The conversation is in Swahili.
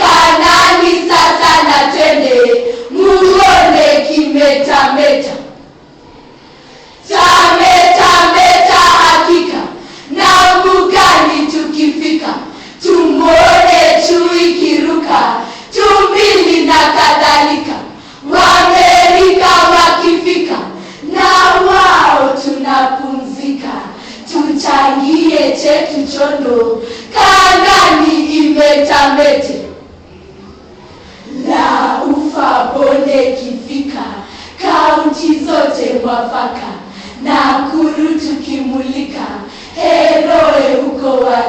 Kanani sasa na twende muone kimetameta. Tametameta hakika na mbugani tukifika, tumuone chui kiruka, tumbili na kadhalika. Waamerika wakifika na wao tunapumzika, tuchangie chetu chondo, Kanani imetamete. La ufa bonde kifika, kaunti zote mwafaka, Nakuru tukimulika, Heroe uko wa